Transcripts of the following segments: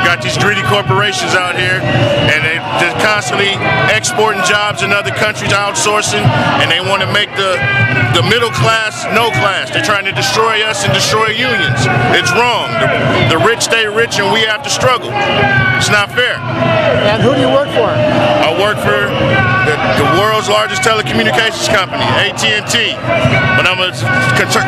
got these greedy corporations out here, and they're constantly exporting jobs in other countries, outsourcing, and they want to make the middle class no class. They're trying to destroy us and destroy unions. It's wrong. The rich stay rich and we have to struggle. It's not fair. And who do you work for? I work for the world's largest telecommunications company, AT&T. But I'm a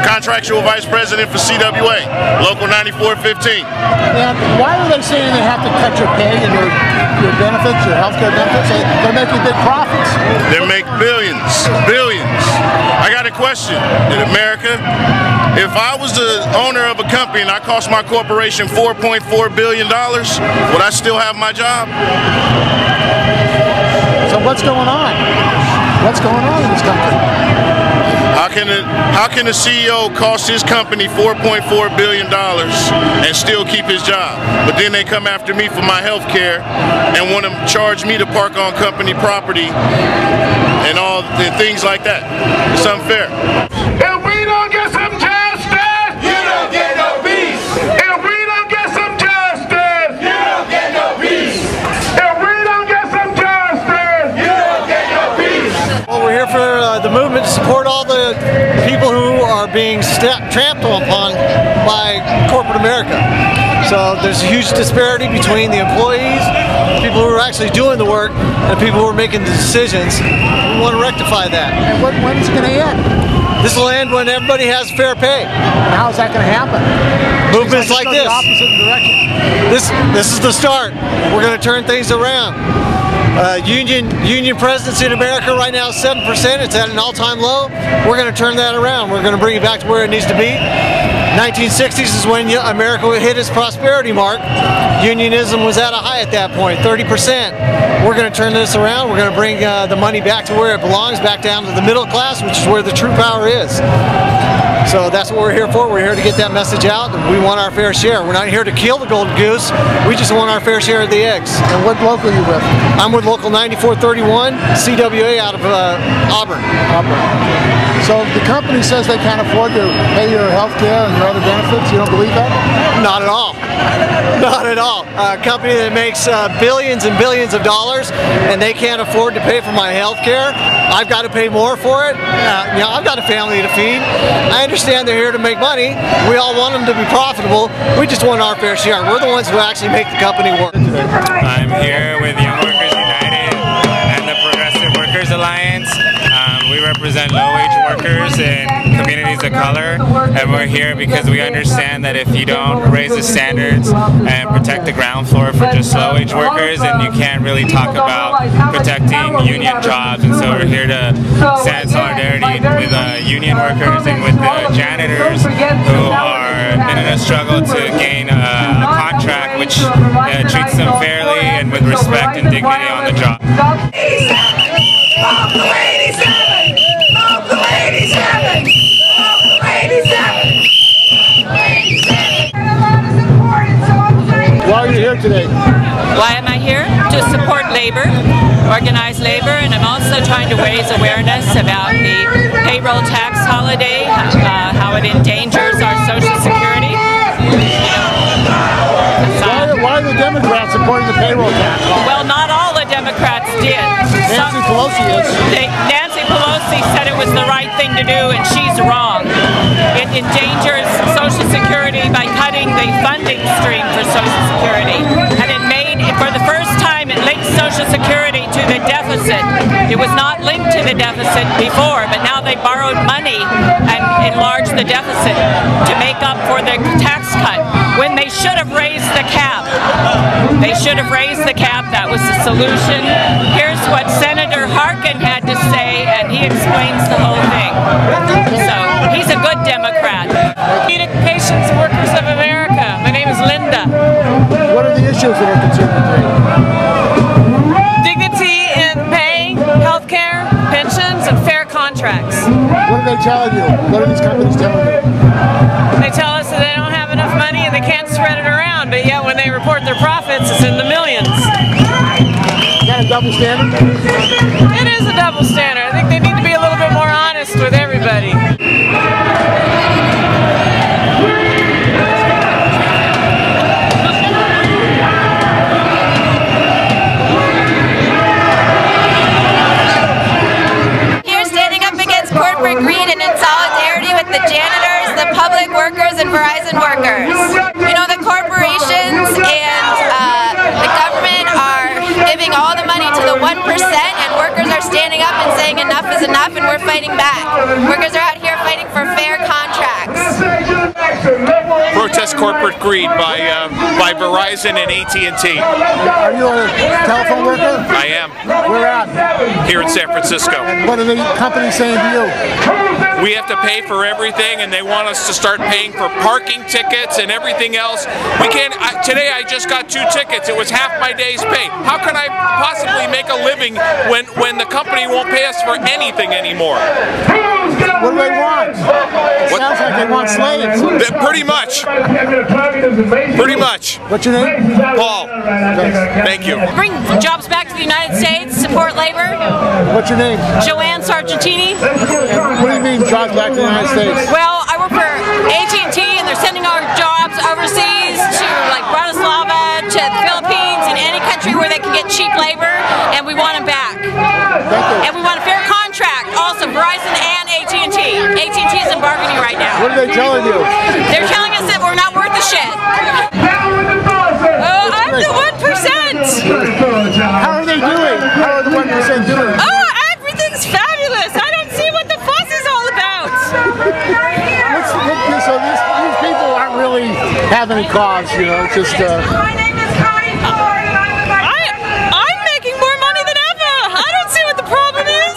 contractual vice president for CWA, Local 9415. And why are they saying they have to cut your pay and your benefits, your health care benefits? They're making big profits. They make billions, billions. I got a question. In America, if I was the owner of a company and I cost my corporation $4.4 billion, would I still have my job? So what's going on? What's going on in this country? How can a CEO cost his company $4.4 billion and still keep his job? But then they come after me for my health care and want to charge me to park on company property and all the things like that. It's unfair. If we don't get some justice, you don't get no peace. If we don't get some justice, you don't get no peace. If we don't get some justice, you don't get no peace. Well, we're here for the movement to support all the people who are being trampled upon by corporate America. So there's a huge disparity between the employees, people who are actually doing the work, and people who are making the decisions. We want to rectify that. And when's it going to end? This will end when everybody has fair pay. How is that going to happen? Movements like this. The opposite direction. This is the start. We're going to turn things around. Union presidency in America right now is 7%. It's at an all-time low. We're going to turn that around. We're going to bring it back to where it needs to be. 1960s is when America hit its prosperity mark. Unionism was at a high at that point, 30%. We're going to turn this around. We're going to bring the money back to where it belongs, back down to the middle class, which is where the true power is. So that's what we're here for. We're here to get that message out. We want our fair share. We're not here to kill the golden goose. We just want our fair share of the eggs. And what local are you with? I'm with Local 9431, CWA out of Auburn. So the company says they can't afford to pay your health care and your other benefits. You don't believe that? Not at all. Not at all. A company that makes billions and billions of dollars and they can't afford to pay for my health care. I've got to pay more for it. You know, I've got a family to feed. I understand they're here to make money. We all want them to be profitable. We just want our fair share. We're the ones who actually make the company work. I'm here with Young Workers United and the Progressive Workers Alliance. We represent low-wage workers in communities of color, and we're here because we understand that if you don't raise the standards and protect the ground floor for just low-wage workers, then you can't really talk about protecting union jobs. And so we're here to stand in solidarity with union workers and with the janitors who are in a struggle to gain a contract which treats them fairly and with respect and dignity on the job. Why are you here today? Why am I here? To support labor, organized labor, and I'm also trying to raise awareness about the payroll tax holiday, how it endangers our Social Security. Why are the Democrats supporting the payroll tax? Well, not all the Democrats did. Nancy Pelosi is. Nancy Pelosi said it was the right thing to do, and she's wrong. It endangers Social Security by cutting the funding stream for Social Security. And it made, for the first time, it linked Social Security to the deficit. It was not linked to the deficit before, but now they borrowed money and enlarged the deficit to make up for the tax cut, when they should have raised the cap. They should have raised the cap. That was the solution. Here's what Senator Harkin had to say, and he explains the whole thing. So, he's a good Democrat. Communications Workers of America. My name is Linda. What are the issues that are concerning today? Dignity in pay, health care, pensions, and fair contracts. What are they telling you? What are these companies telling you? They tell us that they don't have enough money and they can't spread it around, but yet when they report their profits, it's in the millions. Is that a double standard? It is a double standard. I think they need to be a little bit more honest with everybody. saying enough is enough, and we're fighting back. Workers are out here fighting for fair contracts. Protest corporate greed by Verizon and AT&T. Are you a telephone worker? I am. Where at? Here in San Francisco. And what are the companies saying to you? We have to pay for everything, and they want us to start paying for parking tickets and everything else. We can't. Today I just got 2 tickets. It was half my day's pay. How can I possibly make a living when the company won't pay us for anything anymore? What do they want? It sounds like they want slaves. Pretty much. Pretty much. What's your name? Paul. Thank you. Bring jobs back to the United States, support labor. What's your name? Joanne Sargentini. And what do you mean jobs back to the United States? Well, I work for AT&T, and they're sending our jobs overseas to like Bratislava, to the Philippines, and any country where they can get cheap labor, and we want them back. Thank you. And we want a fair contract, also Verizon and AT&T. AT&T is in bargaining right now. What are they telling you? They're telling us that we're not worth a shit. Oh, I'm the 1%. How are they doing? How are the 1% doing? Oh, everything's fabulous. I don't see what the fuss is all about. So these people aren't really having any cause, you know, it's just... I'm making more money than ever. I don't see what the problem is.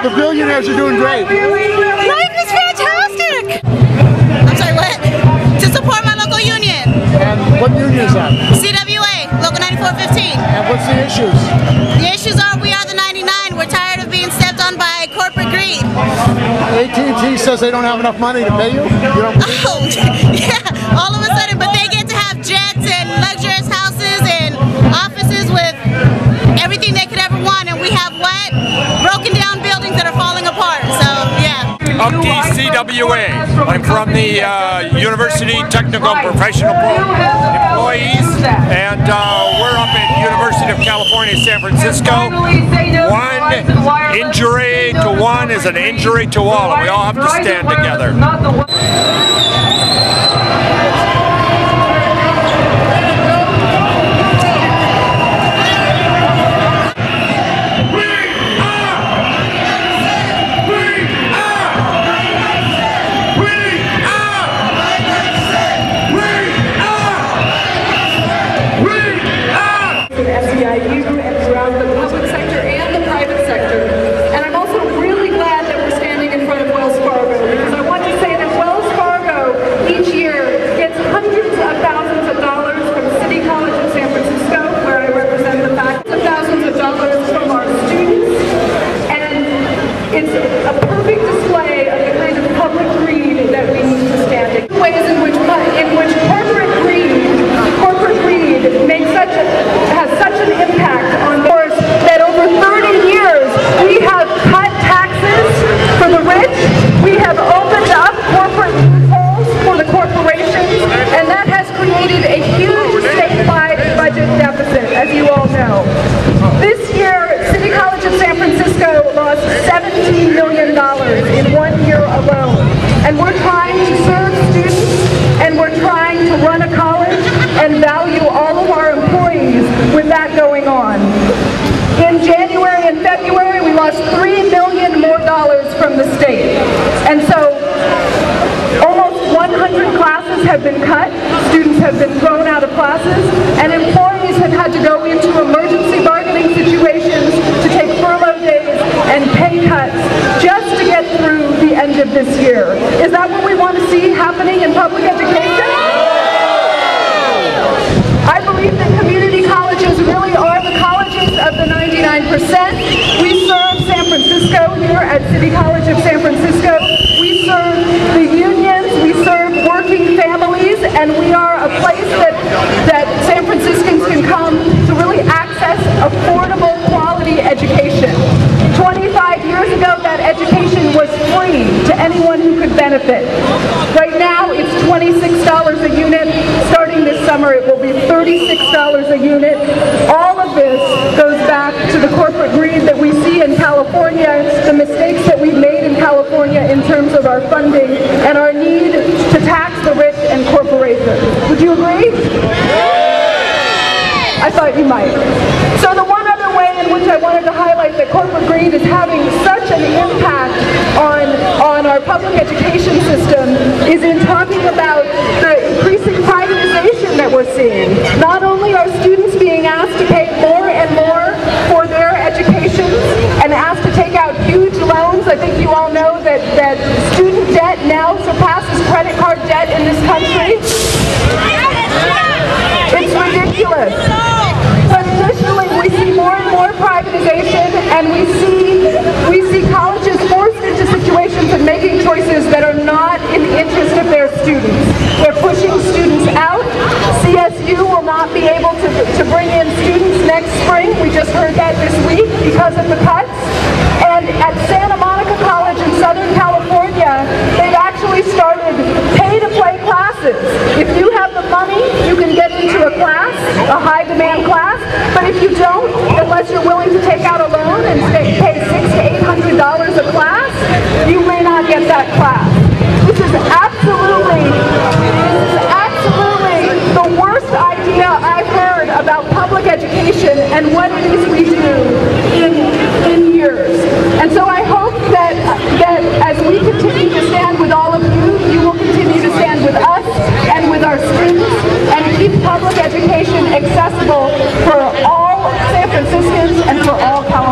The billionaires are doing great. Life is fantastic. I'm sorry, what? To support my local union. And what union is that? CWA, Local 9415. And what's the issues? The issues are we are the 99. We're tired of being stepped on by corporate greed. AT&T says they don't have enough money to pay you? You don't believe Oh, yeah, all of a sudden, but they get to have jets and luxurious houses and offices with everything they could ever want, and we have what? Broken down buildings that are falling apart, so yeah. Of the CWA. I'm from the University Technical and Professional employees, and we're up at University of California, San Francisco. One injury to one is an injury to all, and we all have to stand together. SEIU and throughout the public sector and the private sector. And I'm also really glad that we're standing in front of Wells Fargo, because I want to say that Wells Fargo each year gets hundreds of thousands of dollars from City College of San Francisco, where I represent the faculty, thousands of dollars from our students. And it's a perfect display of the kind of public greed that we need to stand in. Ways in which corporate greed has such an impact on us that over 30 years we have cut taxes for the rich, we have opened up corporate loopholes for the corporations, and that has created a huge statewide budget deficit, as you all know. This year, City College of San Francisco lost $17 million in 1 year alone, and we're trying to serve students, and we're trying to run a college and value all of our employees with that going on. In January and February, we lost $3 million more from the state. And so almost 100 classes have been cut, students have been thrown out of classes, and employees have had to go into emergency bargaining situations to take furlough days and pay cuts just to get through the end of this year. Is that what we want to see happening in public education? I believe that community colleges really are the colleges of the 99%. We serve San Francisco here at City College of San Francisco. We serve the unions, we serve working families, and we are a place that San Franciscans can come to really access affordable, quality education. 25 years ago, that education was free to anyone who could benefit. Right now, it's $26 a unit. Starting this summer, it will be $36 a unit. All of this goes back to the corporate greed that we see in California, the mistakes that we've made in California in terms of our funding, and our need to tax the rich and corporations. Would you agree? I thought you might. So the one other way in which I wanted to highlight highlight that corporate greed is having such an impact on our public education system is in talking about the increasing privatization that we're seeing. Not only are students being asked to pay more and more for their education and asked to take out huge loans. I think you all know that student debt now surpasses credit card debt in this country. It's ridiculous. But additionally, we see more and more privatization, and we see colleges forced into situations of making choices that are not in the interest of their students. They're pushing students out. CSU will not be able to bring in students next spring. We just heard that this week because of the cuts. And at Santa Monica College in Southern California, they've actually started pay-to-play classes. If you have the money, you can get into a class, a high-demand class, but if you don't, unless you're willing to take out a loan and pay $600 to $800 a class, you may not get that class. This is absolutely the worst idea I've heard about public education and what it is we do in years. And so I hope that as we continue to stand with all of you, you will continue to stand with us and with our students and keep public education accessible for all San Franciscans and for all Californians.